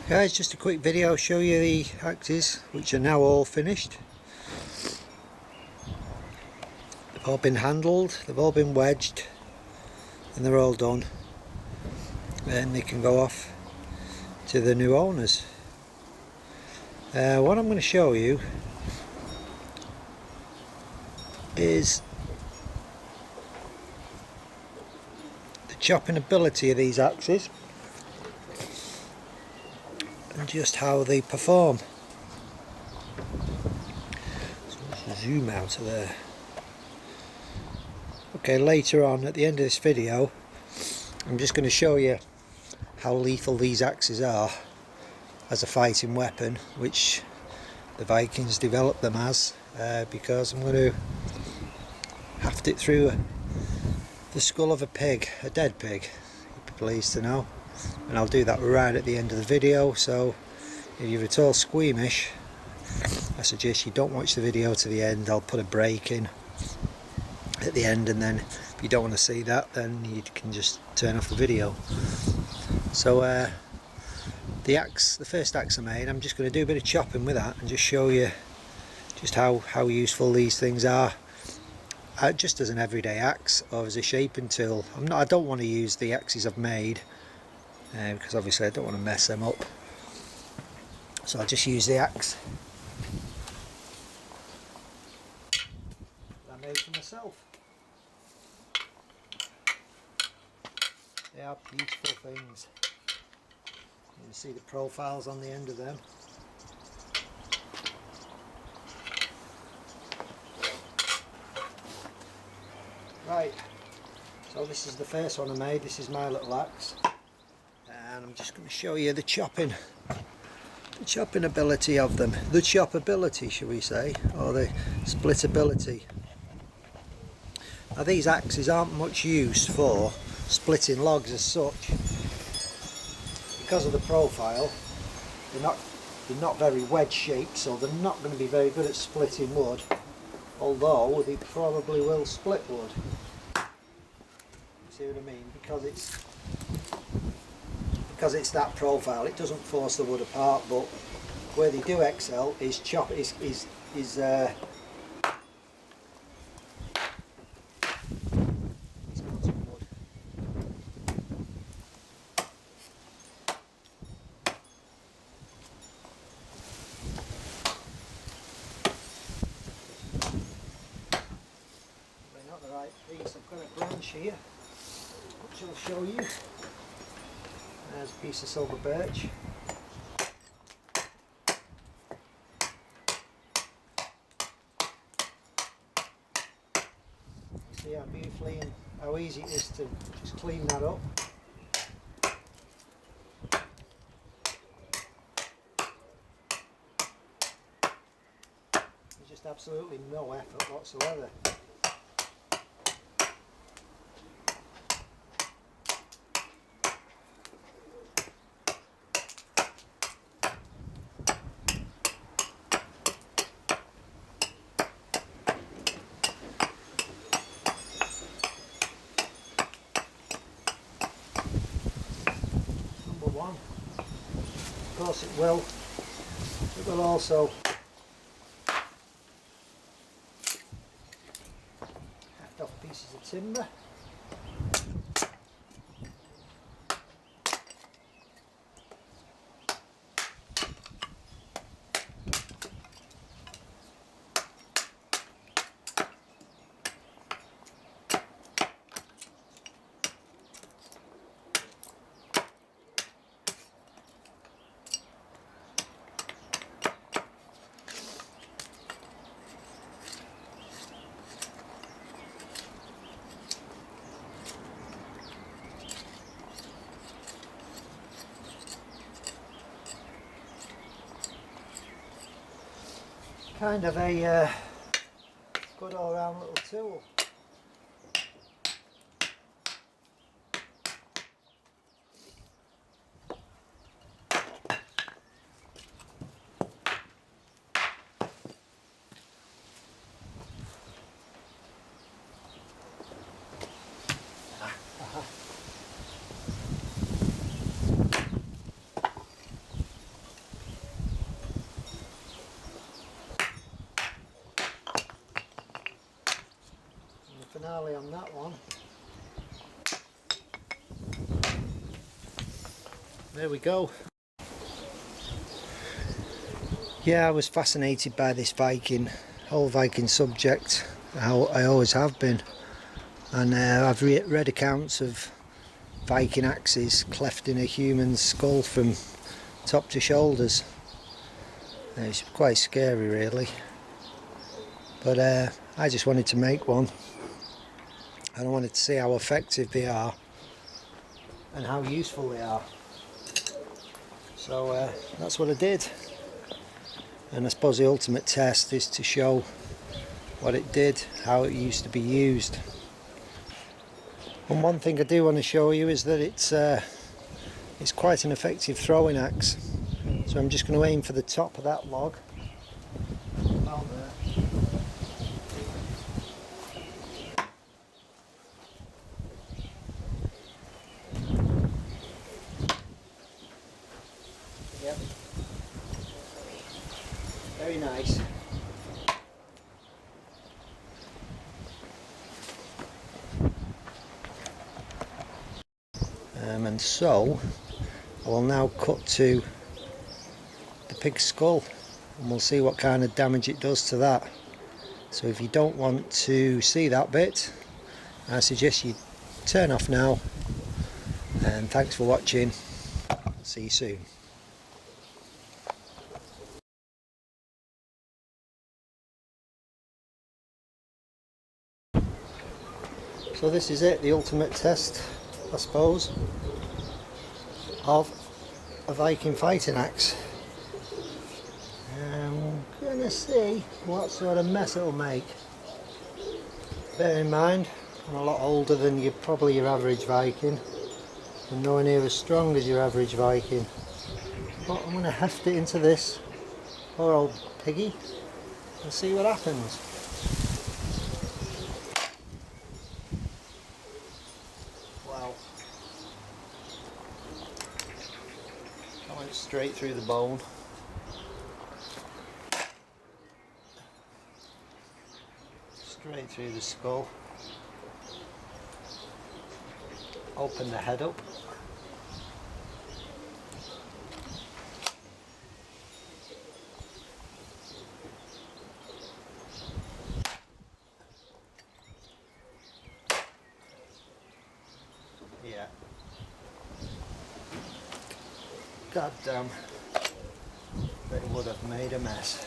Guys, just a quick video, show you the axes which are now all finished. They've all been handled, they've all been wedged, and they're all done, and they can go off to the new owners. What I'm going to show you is the chopping ability of these axes and just how they perform. So let's zoom out of there. Okay, later on at the end of this video I'm just going to show you how lethal these axes are as a fighting weapon, which the Vikings developed them as, because I'm going to haft it through the skull of a pig, a dead pig, you'd be pleased to know, and I'll do that right at the end of the video. So if you're at all squeamish, I suggest you don't watch the video to the end. I'll put a break in at the end, and then if you don't want to see that, then you can just turn off the video. So the first axe I made, I'm just going to do a bit of chopping with that and just show you just how useful these things are, just as an everyday axe or as a shaping tool. I don't want to use the axes I've made because obviously I don't want to mess them up, so I'll just use the axe that I made for myself. They are beautiful things. You can see the profiles on the end of them. Right, so this is the first one I made. This is my little axe, and I'm just going to show you the chopping ability of them. The choppability, shall we say, or the splittability. Now these axes aren't much use for splitting logs as such. Because of the profile, they're not very wedge shaped, so they're not going to be very good at splitting wood, although they probably will split wood. See what I mean? Because it's that profile, it doesn't force the wood apart. But where they do excel is not the right piece. I've got a branch here which I'll show you. There's a piece of silver birch. See how beautifully and how easy it is to just clean that up. There's just absolutely no effort whatsoever. One, of course it will also haft off pieces of timber. Kind of a good all round little tool. finale on that one. There we go. Yeah, I was fascinated by this whole Viking subject. I always have been. And I've read accounts of Viking axes cleft in a human's skull from top to shoulders. It's quite scary really. But I just wanted to make one. And I wanted to see how effective they are and how useful they are. So that's what I did. And I suppose the ultimate test is to show what it did, how it used to be used. And one thing I do want to show you is that it's quite an effective throwing axe. So I'm just going to aim for the top of that log. About there. Yep. Very nice. And so I will now cut to the pig's skull and we'll see what kind of damage it does to that. So if you don't want to see that bit, I suggest you turn off now, and thanks for watching. See you soon. So this is it, the ultimate test, I suppose, of a Viking fighting axe. We're going to see what sort of mess it'll make. Bear in mind, I'm a lot older than probably your average Viking, and nowhere near as strong as your average Viking. But I'm going to heft it into this poor old piggy and see what happens. Wow. I went straight through the bone. Straight through the skull. Open the head up. Yeah. God damn. It would have made a mess.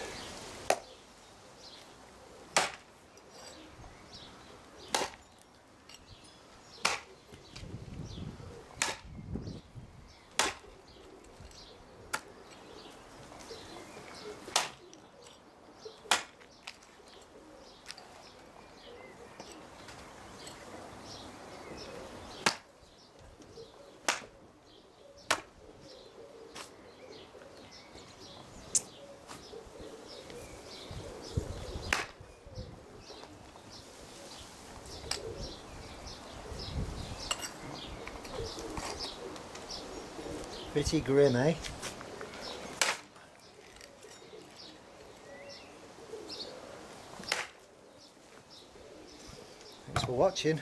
Pretty grim, eh? Thanks for watching.